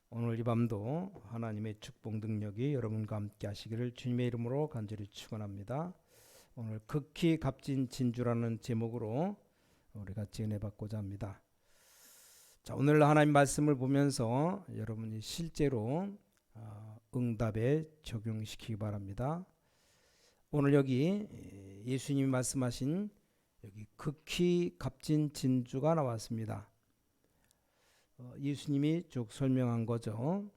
오늘 이 밤도 하나님의 축복 능력이 여러분과 함께 하시기를 주님의 이름으로 간절히 축원합니다. 오늘 극히 값진 진주라는 제목으로 우리가 진행해봤고자 합니다. 자, 오늘 하나님 말씀을 보면서 여러분이 실제로 응답에 적용시키기 바랍니다. 오늘 여기 예수님이 말씀하신 여기 극히 값진 진주가 나왔습니다. 예수님이 쭉 설명한 거죠.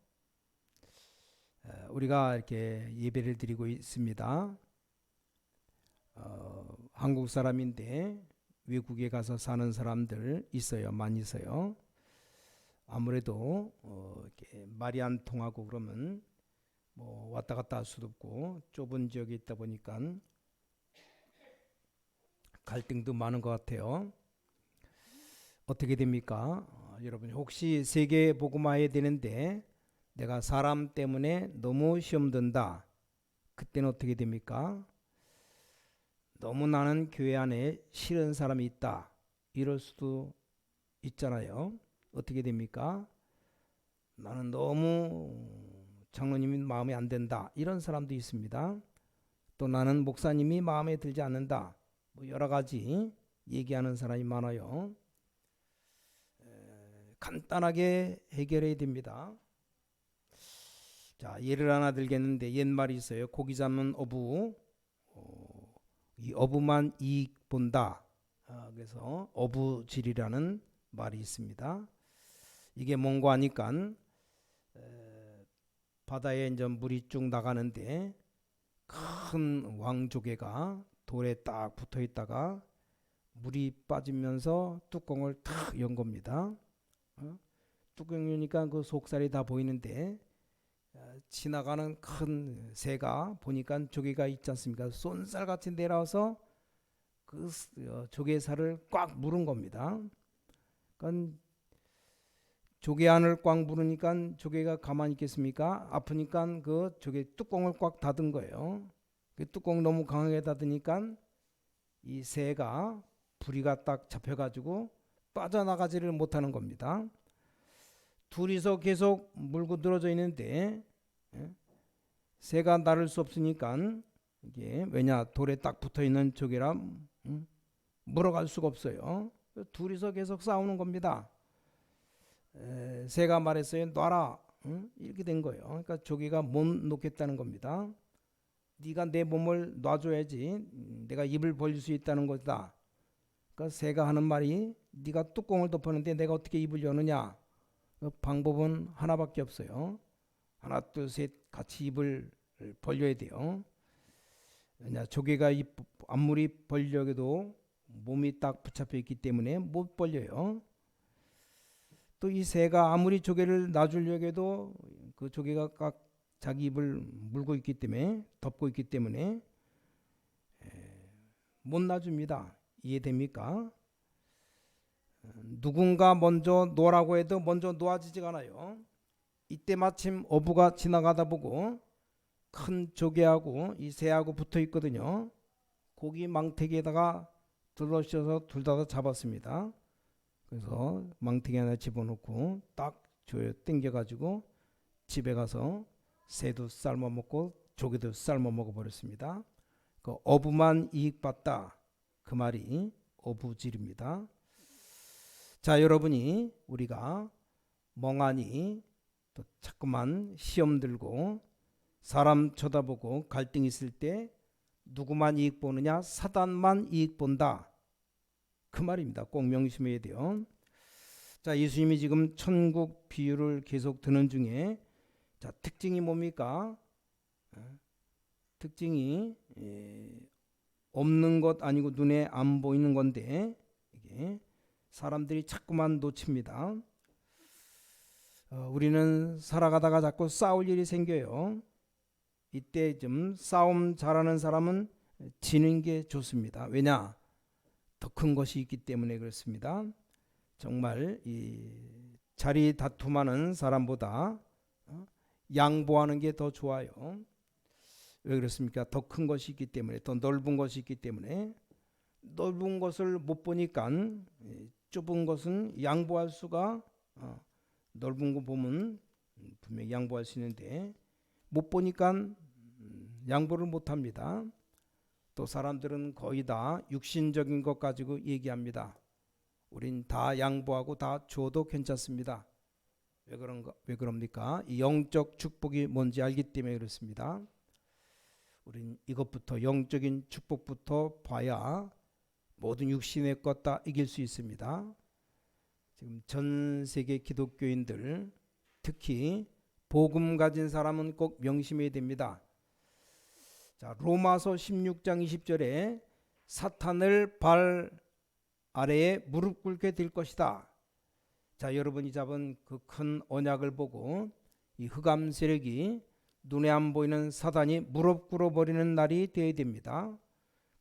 우리가 이렇게 예배를 드리고 있습니다. 한국 사람인데 외국에 가서 사는 사람들 있어요. 많이 있어요. 아무래도 이렇게 말이 안 통하고 그러면 뭐 왔다 갔다 할 수도 없고 좁은 지역에 있다 보니까 갈등도 많은 것 같아요. 어떻게 됩니까? 여러분 혹시 세계 복음화해야 되는데 내가 사람 때문에 너무 시험 든다. 그때는 어떻게 됩니까? 너무 나는 교회 안에 싫은 사람이 있다. 이럴 수도 있잖아요. 어떻게 됩니까? 나는 너무 장로님이 마음에 안 든다. 이런 사람도 있습니다. 또 나는 목사님이 마음에 들지 않는다. 뭐 여러 가지 얘기하는 사람이 많아요. 간단하게 해결해야 됩니다. 자, 예를 하나 들겠는데 옛말이 있어요. 고기 잡는 어부, 이 어부만 이익 본다. 그래서 어부질이라는 말이 있습니다. 이게 뭔가 하니까 바다에 이제 물이 쭉 나가는데 큰 왕조개가 돌에 딱 붙어 있다가 물이 빠지면서 뚜껑을 탁 연 겁니다. 뚜껑 여니까 그 속살이 다 보이는데 지나가는 큰 새가 보니까 조개가 있지 않습니까? 쏜살 같이 내려와서 그 조개살을 꽉 물은 겁니다. 그러니까 조개 안을 꽉 물으니까 조개가 가만히 있겠습니까? 아프니까 그 조개 뚜껑을 꽉 닫은 거예요. 그 뚜껑 너무 강하게 닫으니까 이 새가 부리가 딱 잡혀가지고 빠져나가지를 못하는 겁니다. 둘이서 계속 물고 늘어져 있는데 새가 나를 수 없으니까 이게 왜냐 돌에 딱 붙어 있는 조개라 물어갈 수가 없어요. 둘이서 계속 싸우는 겁니다. 새가 말했어요. 놔라. 이렇게 된 거예요. 그러니까 조개가 못 놓겠다는 겁니다. 네가 내 몸을 놔줘야지 내가 입을 벌릴 수 있다는 거다. 그러니까 새가 하는 말이 네가 뚜껑을 덮었는데 내가 어떻게 입을 여느냐. 그 방법은 하나밖에 없어요. 하나 둘 셋 같이 입을 벌려야 돼요. 왜냐 조개가 아무리 벌려도 몸이 딱 붙잡혀 있기 때문에 못 벌려요. 또 이 새가 아무리 조개를 놔주려고 해도 그 조개가 각 자기 입을 물고 있기 때문에 덮고 있기 때문에 못 놔줍니다. 이해됩니까? 누군가 먼저 놓으라고 해도 먼저 놓아지지가 않아요. 이때 마침 어부가 지나가다 보고 큰 조개하고 이 새하고 붙어 있거든요. 고기 망태기에다가 들러셔서 둘 다 잡았습니다. 그래서 망태기 하나 집어넣고 딱 조여 당겨가지고 집에 가서 새도 삶아 먹고 조개도 삶아 먹어 버렸습니다. 그 어부만 이익 봤다. 그 말이 어부질입니다. 자, 여러분이 우리가 멍하니 또 자꾸만 시험 들고 사람 쳐다보고 갈등 있을 때 누구만 이익 보느냐? 사단만 이익 본다. 그 말입니다. 꼭 명심해야 돼요. 자, 예수님이 지금 천국 비유를 계속 드는 중에 자, 특징이 뭡니까? 특징이 없는 것 아니고 눈에 안 보이는 건데 이게 사람들이 자꾸만 놓칩니다. 우리는 살아가다가 자꾸 싸울 일이 생겨요. 이때 좀 싸움 잘하는 사람은 지는 게 좋습니다. 왜냐? 더 큰 것이 있기 때문에 그렇습니다. 정말 이 자리 다툼하는 사람보다 양보하는 게 더 좋아요. 왜 그렇습니까? 더 큰 것이 있기 때문에, 더 넓은 것이 있기 때문에. 넓은 것을 못 보니까 좁은 것은 양보할 수가 넓은 거 보면 분명히 양보할 수 있는데 못 보니까 양보를 못 합니다. 또 사람들은 거의 다 육신적인 것 가지고 얘기합니다. 우린 다 양보하고 다 줘도 괜찮습니다. 왜 그럽니까? 이 영적 축복이 뭔지 알기 때문에 그렇습니다. 우린 이것부터, 영적인 축복부터 봐야 모든 육신의 것 다 이길 수 있습니다. 지금 전 세계 기독교인들, 특히 복음 가진 사람은 꼭 명심해야 됩니다. 자, 로마서 16장 20절에 사탄을 발 아래에 무릎 꿇게 될 것이다. 자, 여러분이 잡은 그 큰 언약을 보고 이 흑암 세력이 눈에 안 보이는 사단이 무릎 꿇어버리는 날이 되어야 됩니다.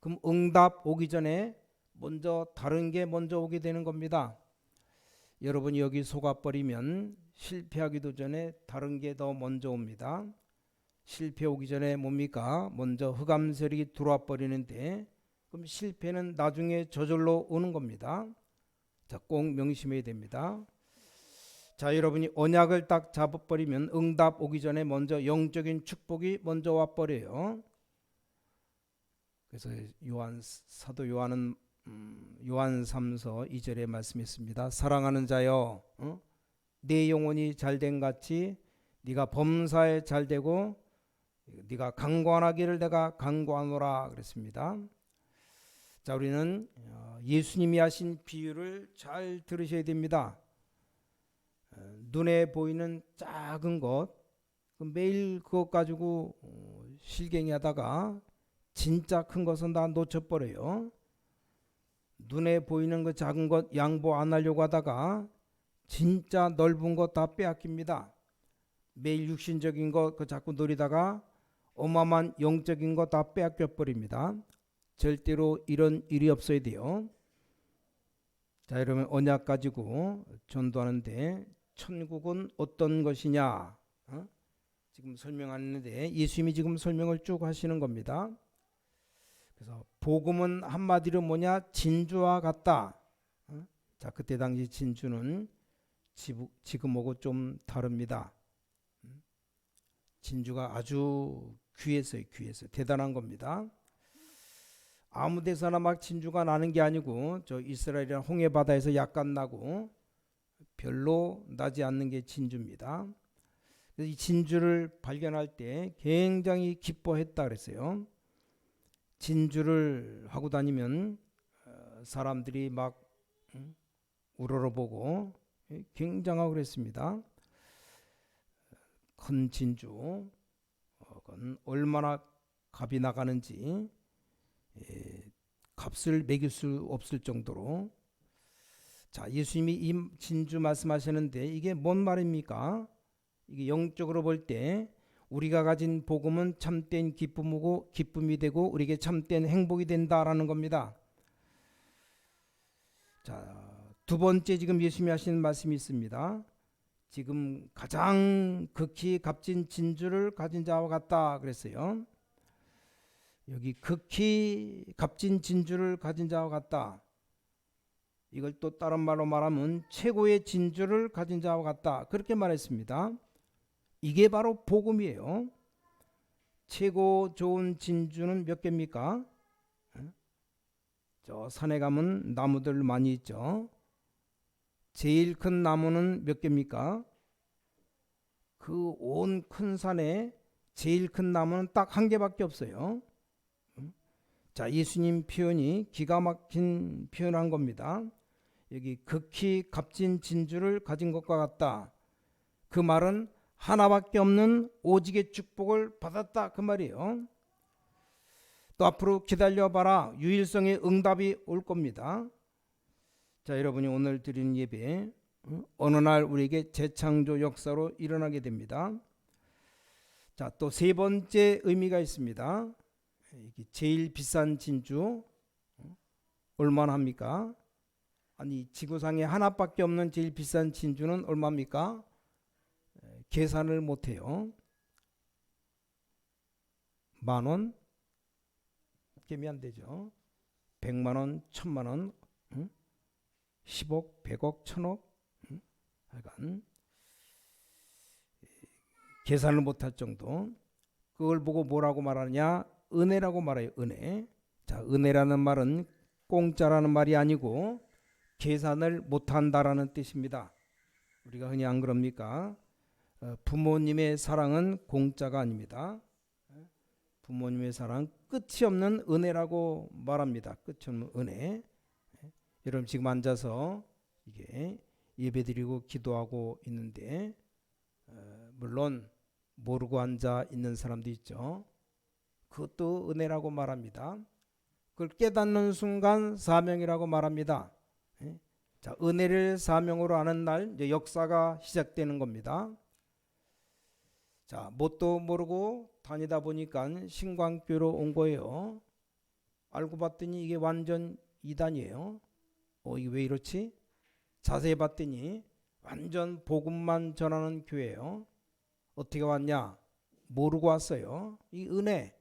그럼 응답 오기 전에 먼저 다른 게 먼저 오게 되는 겁니다. 여러분이 여기 속아버리면 실패하기도 전에 다른 게 더 먼저 옵니다. 실패 오기 전에 뭡니까? 먼저 흑암 세력이 들어와 버리는데 그럼 실패는 나중에 저절로 오는 겁니다. 자, 꼭 명심해야 됩니다. 자, 여러분이 언약을 딱 잡아버리면 응답 오기 전에 먼저 영적인 축복이 먼저 와버려요. 그래서 사도 요한은 요한 3서 2절에 말씀했습니다. 사랑하는 자여, 내 영혼이 잘된 같이 네가 범사에 잘되고 네가 강권하기를 내가 강권하노라 그랬습니다. 자, 우리는 예수님이 하신 비유를 잘 들으셔야 됩니다. 눈에 보이는 작은 것, 매일 그것 가지고 실갱이 하다가 진짜 큰 것은 다 놓쳐버려요. 눈에 보이는 그 작은 것 양보 안 하려고 하다가 진짜 넓은 것 다 빼앗깁니다. 매일 육신적인 것 그 자꾸 노리다가 어마어마한 영적인 것 다 빼앗겨 버립니다. 절대로 이런 일이 없어야 돼요. 자, 여러분 언약 가지고 전도하는데 천국은 어떤 것이냐? 지금 설명하는데 예수님이 지금 설명을 쭉 하시는 겁니다. 그래서 복음은 한마디로 뭐냐? 진주와 같다. 자, 그때 당시 진주는 지금하고 좀 다릅니다. 진주가 아주 귀했어요. 대단한 겁니다. 아무 데서나 막 진주가 나는 게 아니고 저 이스라엘이나 홍해 바다에서 약간 나고 별로 나지 않는 게 진주입니다. 그래서 이 진주를 발견할 때 굉장히 기뻐했다 그랬어요. 진주를 하고 다니면 사람들이 막 우러러보고 굉장하고 그랬습니다. 큰 진주, 그건 얼마나 값이 나가는지 값을 매길 수 없을 정도로. 자, 예수님이 이 진주 말씀하시는데 이게 뭔 말입니까? 이게 영적으로 볼 때 우리가 가진 복음은 참된 기쁨이 되고 우리에게 참된 행복이 된다라는 겁니다. 자, 두 번째 지금 예수님이 하시는 말씀이 있습니다. 지금 가장 극히 값진 진주를 가진 자와 같다 그랬어요. 여기 극히 값진 진주를 가진 자와 같다. 이걸 또 다른 말로 말하면 최고의 진주를 가진 자와 같다. 그렇게 말했습니다. 이게 바로 복음이에요. 최고 좋은 진주는 몇 개입니까? 저 산에 가면 나무들 많이 있죠. 제일 큰 나무는 몇 개입니까? 그 온 큰 산에 제일 큰 나무는 딱 한 개밖에 없어요. 자, 예수님 표현이 기가 막힌 표현한 겁니다. 여기 극히 값진 진주를 가진 것과 같다. 그 말은 하나밖에 없는 오직의 축복을 받았다 그 말이에요. 또 앞으로 기다려봐라. 유일성의 응답이 올 겁니다. 자, 여러분이 오늘 드린 예배 어느 날 우리에게 재창조 역사로 일어나게 됩니다. 자, 또 세 번째 의미가 있습니다. 제일 비싼 진주 얼마나 합니까? 아니, 지구상에 하나밖에 없는 제일 비싼 진주는 얼마입니까? 계산을 못해요. 10,000원? 개미 안 되죠. 100만원, 1,000만원, 10억, 100억, 1,000억. 하여간 계산을 못할 정도. 그걸 보고 뭐라고 말하느냐? 은혜라고 말해요. 은혜. 자, 은혜라는 말은 공짜라는 말이 아니고 계산을 못한다라는 뜻입니다. 우리가 흔히 안 그럽니까? 부모님의 사랑은 공짜가 아닙니다. 부모님의 사랑은 끝이 없는 은혜라고 말합니다. 끝이 없는 은혜. 여러분 지금 앉아서 이게 예배드리고 기도하고 있는데 물론 모르고 앉아 있는 사람도 있죠. 그것도 은혜라고 말합니다. 그걸 깨닫는 순간 사명이라고 말합니다. 자, 은혜를 사명으로 하는 날 이제 역사가 시작되는 겁니다. 자, 뭣도 모르고 다니다 보니까 신광교로 온 거예요. 알고 봤더니 이게 완전 이단이에요. 이게 왜 이렇지? 자세히 봤더니 완전 복음만 전하는 교회예요. 어떻게 왔냐? 모르고 왔어요. 이 은혜.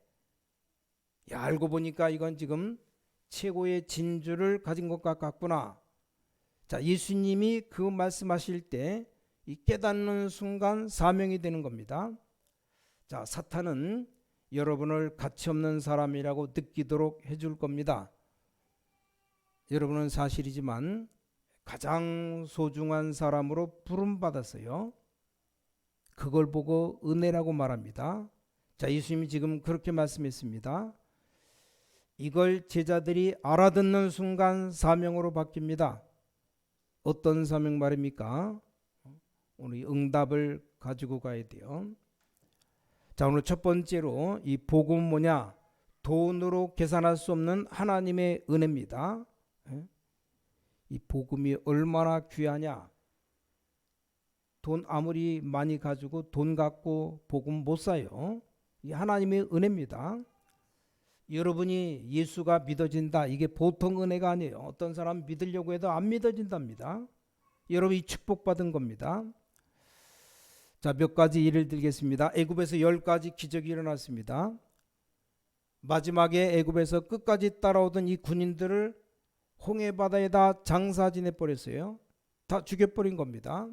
야, 알고 보니까 이건 지금 최고의 진주를 가진 것 같구나. 자, 예수님이 그 말씀하실 때 이 깨닫는 순간 사명이 되는 겁니다. 자, 사탄은 여러분을 가치 없는 사람이라고 느끼도록 해줄 겁니다. 여러분은 사실이지만 가장 소중한 사람으로 부름받았어요. 그걸 보고 은혜라고 말합니다. 자, 예수님이 지금 그렇게 말씀했습니다. 이걸 제자들이 알아듣는 순간 사명으로 바뀝니다. 어떤 사명 말입니까? 오늘 응답을 가지고 가야 돼요. 자, 오늘 첫 번째로 이 복음은 뭐냐? 돈으로 계산할 수 없는 하나님의 은혜입니다. 이 복음이 얼마나 귀하냐? 돈 아무리 많이 가지고 돈 갖고 복음 못 사요. 이 하나님의 은혜입니다. 여러분이 예수가 믿어진다. 이게 보통 은혜가 아니에요. 어떤 사람 믿으려고 해도 안 믿어진답니다. 여러분이 축복받은 겁니다. 자, 몇 가지 예를 들겠습니다. 애굽에서 10가지 기적이 일어났습니다. 마지막에 애굽에서 끝까지 따라오던 이 군인들을 홍해바다에다 장사 지내버렸어요. 다 죽여버린 겁니다.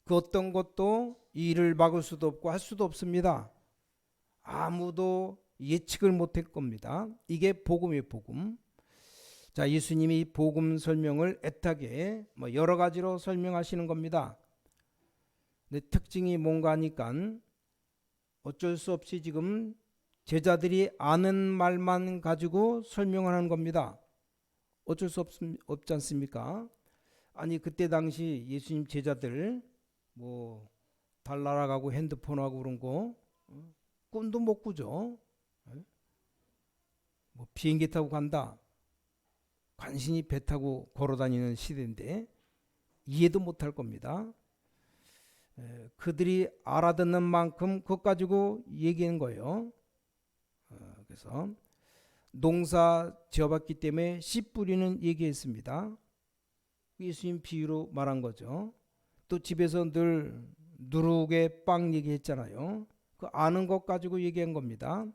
그 어떤 것도 이 일을 막을 수도 없고 할 수도 없습니다. 아무도 예측을 못할 겁니다. 이게 복음이에요, 복음. 자, 예수님이 복음 설명을 애타게 여러 가지로 설명하시는 겁니다. 근데 특징이 뭔가 하니까 어쩔 수 없이 지금 제자들이 아는 말만 가지고 설명하는 겁니다. 어쩔 수 없지 않습니까? 아니, 그때 당시 예수님 제자들 달 날아가고 핸드폰하고 그런 거 꿈도 못 꾸죠. 비행기 타고 간다. 간신히 배 타고 걸어다니는 시대인데 이해도 못할 겁니다. 그들이 알아듣는 만큼 그것 가지고 얘기하는 거예요. 그래서 농사 지어봤기 때문에 씨 뿌리는 얘기했습니다. 예수님 비유로 말한 거죠. 또 집에서 늘 누룩의 빵 얘기했잖아요. 그 아는 것 가지고 얘기한 겁니다.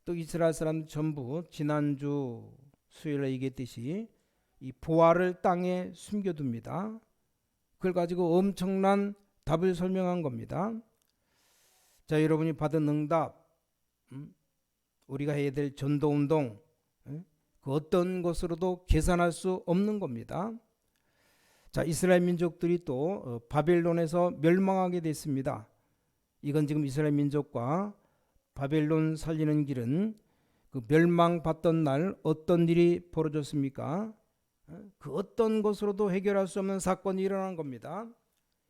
또 이스라엘 사람 전부 지난주 수요일에 얘기했듯이 이 보화를 땅에 숨겨둡니다. 그걸 가지고 엄청난 답을 설명한 겁니다. 자, 여러분이 받은 응답, 우리가 해야 될 전도운동, 그 어떤 것으로도 계산할 수 없는 겁니다. 자, 이스라엘 민족들이 또 바벨론에서 멸망하게 됐습니다. 이건 지금 이스라엘 민족과 바벨론 살리는 길은 그 멸망받던 날 어떤 일이 벌어졌습니까? 그 어떤 것으로도 해결할 수 없는 사건이 일어난 겁니다.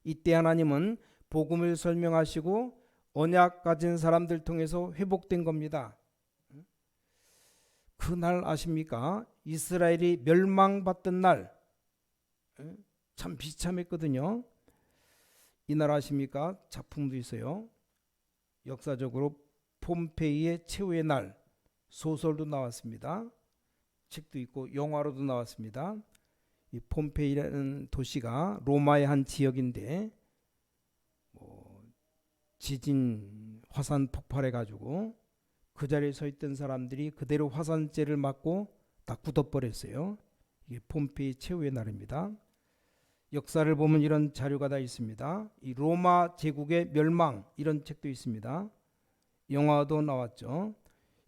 이때 하나님은 복음을 설명하시고 언약 가진 사람들 통해서 회복된 겁니다. 그날 아십니까? 이스라엘이 멸망받던 날 참 비참했거든요. 이날 아십니까? 작품도 있어요. 역사적으로 폼페이의 최후의 날 소설도 나왔습니다. 책도 있고 영화로도 나왔습니다. 이 폼페이라는 도시가 로마의 한 지역인데 지진 화산 폭발해가지고 그 자리에 서 있던 사람들이 그대로 화산재를 맞고 다 굳어버렸어요. 이게 폼페이 최후의 날입니다. 역사를 보면 이런 자료가 다 있습니다. 이 로마 제국의 멸망 이런 책도 있습니다. 영화도 나왔죠.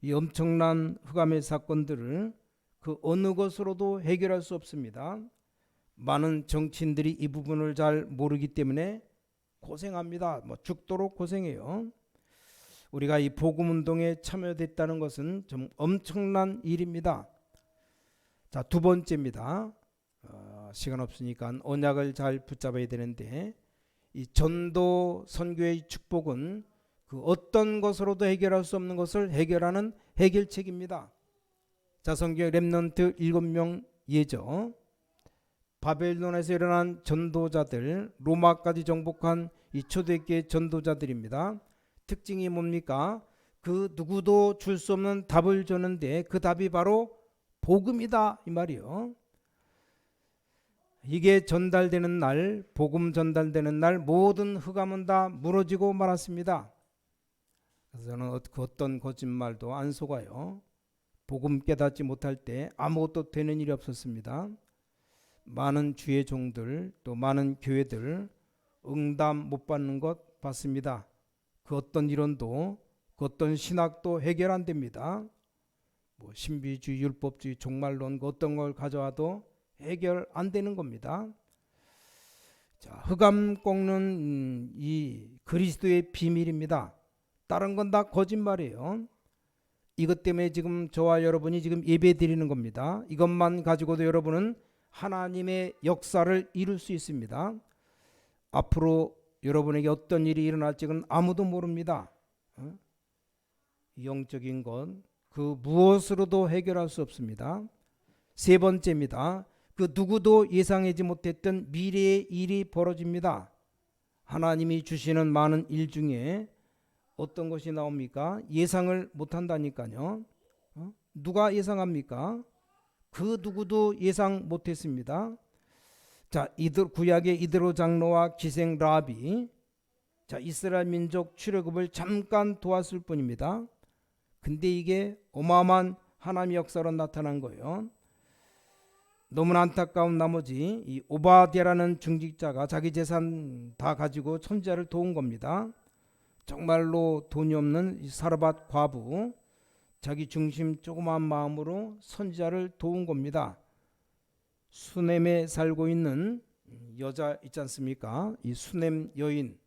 이 엄청난 흑암의 사건들을 그 어느 것으로도 해결할 수 없습니다. 많은 정치인들이 이 부분을 잘 모르기 때문에 고생합니다. 죽도록 고생해요. 우리가 이 복음운동에 참여됐다는 것은 좀 엄청난 일입니다. 자, 두 번째입니다. 시간 없으니까 언약을 잘 붙잡아야 되는데, 이 전도 선교의 축복은 그 어떤 것으로도 해결할 수 없는 것을 해결하는 해결책입니다. 자, 성경 렘넌트 7명 예죠. 바벨론에서 일어난 전도자들, 로마까지 정복한 이 초대교회 전도자들입니다. 특징이 뭡니까? 그 누구도 줄 수 없는 답을 줬는데 그 답이 바로 복음이다 이 말이요. 이게 전달되는 날, 복음 전달되는 날 모든 흑암은 다 무너지고 말았습니다. 그래서 저는 그 어떤 거짓말도 안 속아요. 복음 깨닫지 못할 때 아무것도 되는 일이 없었습니다. 많은 주의 종들 또 많은 교회들 응답 못 받는 것 봤습니다. 그 어떤 이론도 그 어떤 신학도 해결 안 됩니다. 신비주의, 율법주의, 종말론 그 어떤 걸 가져와도 해결 안 되는 겁니다. 자, 흑암 꺾는 이 그리스도의 비밀입니다. 다른 건 다 거짓말이에요. 이것 때문에 지금 저와 여러분이 지금 예배 드리는 겁니다. 이것만 가지고도 여러분은 하나님의 역사를 이룰 수 있습니다. 앞으로 여러분에게 어떤 일이 일어날지는 아무도 모릅니다. 영적인 것, 그 무엇으로도 해결할 수 없습니다. 세 번째입니다. 그 누구도 예상하지 못했던 미래의 일이 벌어집니다. 하나님이 주시는 많은 일 중에 어떤 것이 나옵니까? 예상을 못한다니까요. 누가 예상합니까? 그 누구도 예상 못했습니다. 자, 구약의 이드로 장로와 기생 라비, 자, 이스라엘 민족 출애굽을 잠깐 도왔을 뿐입니다. 근데 이게 어마어마한 하나님의 역사로 나타난 거예요. 너무나 안타까운 나머지 이 오바댜라는 중직자가 자기 재산 다 가지고 천자를 도운 겁니다. 정말로 돈이 없는 이 사르밧 과부, 자기 중심 조그마한 마음으로 선지자를 도운 겁니다. 수넴에 살고 있는 여자 있지 않습니까? 이 수넴 여인,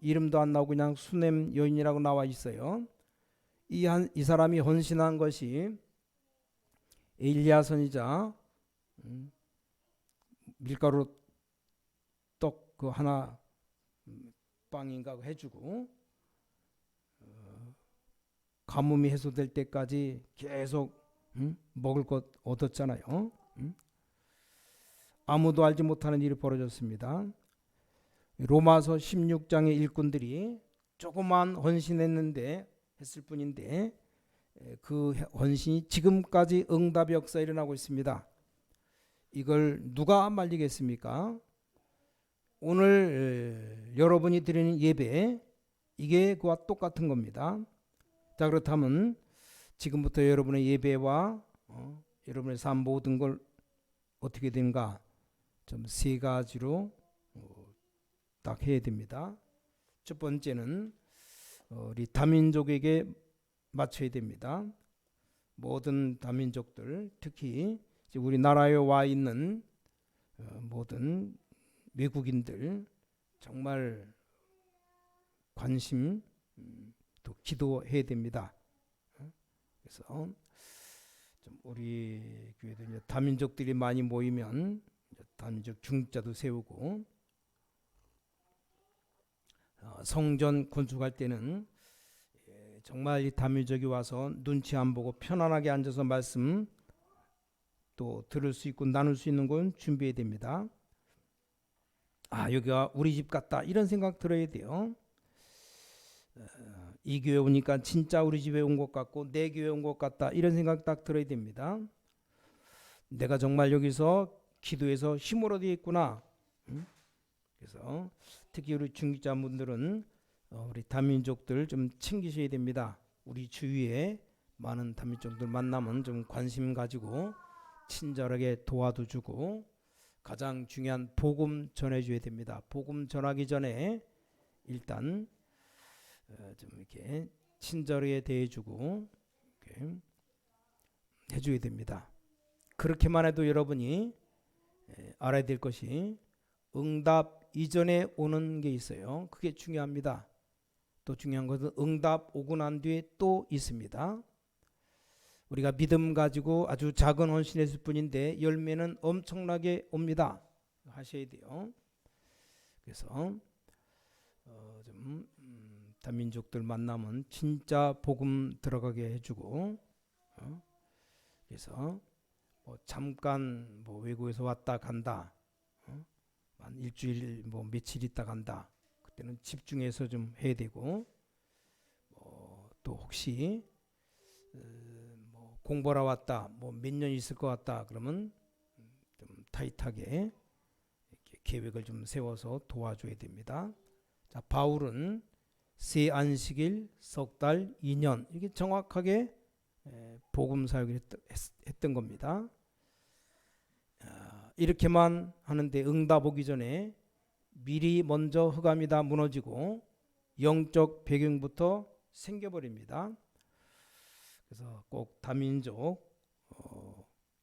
이름도 안 나오고 그냥 수넴 여인이라고 나와 있어요. 이 사람이 헌신한 것이 엘리야 선지자 밀가루 떡 그 하나 빵인가 해주고 가뭄이 해소될 때까지 계속 먹을 것 얻었잖아요. 아무도 알지 못하는 일이 벌어졌습니다. 로마서 16장의 일꾼들이 조그만 헌신했는데 했을 뿐인데 그 헌신이 지금까지 응답의 역사에 일어나고 있습니다. 이걸 누가 말리겠습니까? 오늘 여러분이 드리는 예배, 이게 그와 똑같은 겁니다. 자, 그렇다면 지금부터 여러분의 예배와 여러분의 삶 모든 걸 어떻게 되는가 좀 세 가지로 딱 해야 됩니다. 첫 번째는 우리 다민족에게 맞춰야 됩니다. 모든 다민족들, 특히 우리나라에 와 있는 모든 외국인들 정말 관심 또 기도해야 됩니다. 그래서 좀 우리 교회도 이제 다민족들이 많이 모이면 다민족 중직자도 세우고 성전 건축할 때는 정말 이 다민족이 와서 눈치 안 보고 편안하게 앉아서 말씀 또 들을 수 있고 나눌 수 있는 건 준비해야 됩니다. 여기가 우리 집 같다 이런 생각 들어야 돼요. 이 교회 오니까 진짜 우리 집에 온 것 같고 내 교회 온 것 같다 이런 생각 딱 들어야 됩니다. 내가 정말 여기서 기도해서 힘을 얻어 있구나. 그래서 특히 우리 중직자분들은 우리 다민족들 좀 챙기셔야 됩니다. 우리 주위에 많은 다민족들 만나면 좀 관심 가지고 친절하게 도와도 주고 가장 중요한 복음 전해줘야 됩니다. 복음 전하기 전에 일단 좀 이렇게 친절하게 대해주고 이렇게 해줘야 됩니다. 그렇게만 해도 여러분이 알아야 될 것이 응답 이전에 오는 게 있어요. 그게 중요합니다. 또 중요한 것은 응답 오고 난 뒤에 또 있습니다. 우리가 믿음 가지고 아주 작은 헌신했을 뿐인데 열매는 엄청나게 옵니다. 하셔야 돼요. 그래서 좀 다민족들 만나면 진짜 복음 들어가게 해주고 그래서 뭐 잠깐 뭐 외국에서 왔다 간다 한 일주일 뭐 며칠 있다 간다 그때는 집중해서 좀 해야 되고 또 혹시 뭐 공부하러 왔다 뭐 몇 년 있을 것 같다 그러면 좀 타이트하게 이렇게 계획을 좀 세워서 도와줘야 됩니다. 자, 바울은 세 안식일, 석 달, 2년 이게 정확하게 복음 사역을 했던 겁니다. 이렇게만 하는데 응답 오기 전에 미리 먼저 흑암이 다 무너지고 영적 배경부터 생겨버립니다. 그래서 꼭 다민족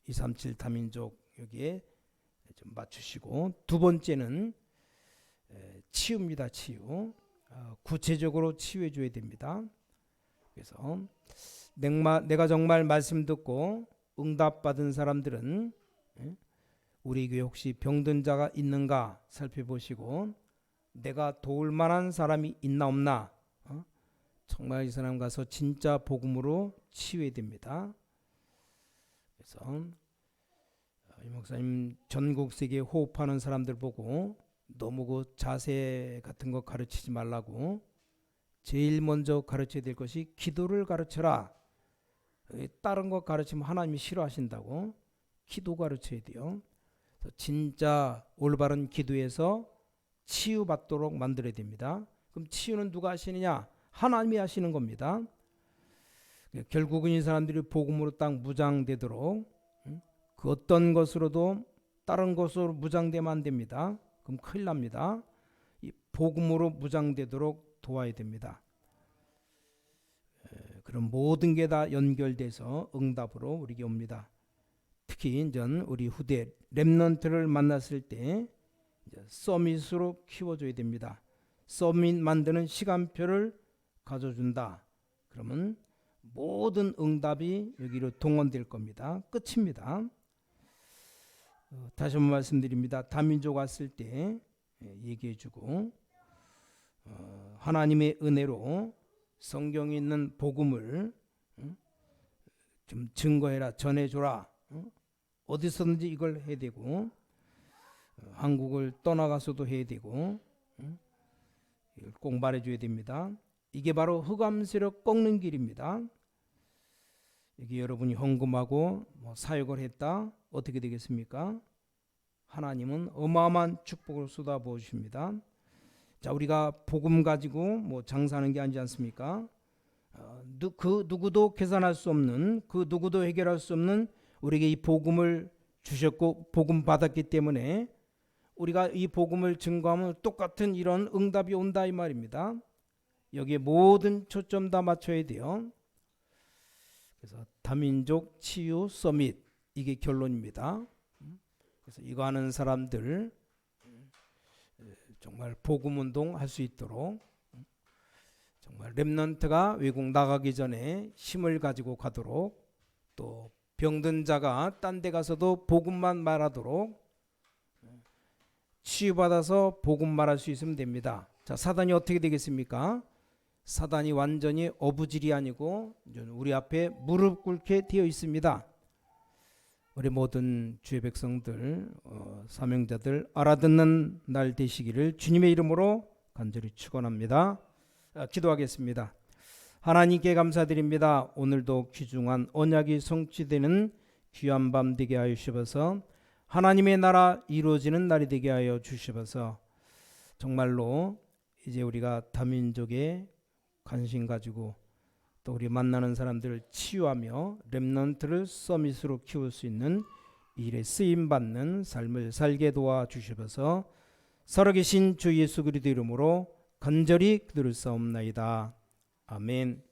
237 다민족 여기에 좀 맞추시고 두 번째는 치유입니다. 치유. 구체적으로 치유해 줘야 됩니다. 그래서 내가 정말 말씀 듣고 응답 받은 사람들은 우리 교회 혹시 병든 자가 있는가 살펴보시고 내가 도울 만한 사람이 있나 없나 정말 이 사람 가서 진짜 복음으로 치유해야 됩니다. 그래서 이 목사님 전국 세계에 호흡하는 사람들 보고 너무 그 자세 같은 거 가르치지 말라고 제일 먼저 가르쳐야 될 것이 기도를 가르쳐라. 다른 거 가르치면 하나님이 싫어하신다고 기도 가르쳐야 돼요. 진짜 올바른 기도에서 치유받도록 만들어야 됩니다. 그럼 치유는 누가 하시느냐? 하나님이 하시는 겁니다. 결국은 이 사람들이 복음으로 딱 무장되도록 그 어떤 것으로도 다른 것으로 무장되면 안 됩니다. 그럼 큰일 납니다. 이 복음으로 무장되도록 도와야 됩니다. 그럼 모든 게 다 연결돼서 응답으로 우리에게 옵니다. 특히 이제 우리 후대 렘넌트를 만났을 때 서밋으로 키워줘야 됩니다. 서밋 만드는 시간표를 가져준다. 그러면 모든 응답이 여기로 동원될 겁니다. 끝입니다. 다시 한번 말씀드립니다. 다민족 왔을 때 얘기해주고 하나님의 은혜로 성경에 있는 복음을 좀 증거해라, 전해줘라. 어디서든지 이걸 해야 되고 한국을 떠나가서도 해야 되고 이걸 꼭 말해줘야 됩니다. 이게 바로 흑암세력 꺾는 길입니다. 여기 여러분이 헌금하고 뭐 사역을 했다 어떻게 되겠습니까? 하나님은 어마어마한 축복을 쏟아부어 주십니다. 자, 우리가 복음 가지고 뭐 장사하는 게 아니지 않습니까? 그 누구도 계산할 수 없는 그 누구도 해결할 수 없는 우리에게 이 복음을 주셨고 복음 받았기 때문에 우리가 이 복음을 증거하면 똑같은 이런 응답이 온다 이 말입니다. 여기에 모든 초점 다 맞춰야 돼요. 그래서 다민족 치유 서밋 이게 결론입니다. 그래서 이거 하는 사람들 정말 복음 운동 할 수 있도록 정말 렘넌트가 외국 나가기 전에 힘을 가지고 가도록 또 병든 자가 딴 데 가서도 복음만 말하도록 치유받아서 복음 말할 수 있으면 됩니다. 자, 사단이 어떻게 되겠습니까? 사단이 완전히 어부질이 아니고 우리 앞에 무릎 꿇게 되어 있습니다. 우리 모든 주의 백성들 사명자들 알아듣는 날 되시기를 주님의 이름으로 간절히 축원합니다. 기도하겠습니다. 하나님께 감사드립니다. 오늘도 귀중한 언약이 성취되는 귀한 밤 되게 하여 주셔서 하나님의 나라 이루어지는 날이 되게 하여 주셔서 정말로 이제 우리가 다민족의 관심 가지고 또 우리 만나는 사람들을 치유하며 렘넌트를 서밋으로 키울 수 있는 일에 쓰임받는 삶을 살게 도와주시면서 살아계신 주 예수 그리스도 이름으로 간절히 기도를 싸움나이다. 아멘.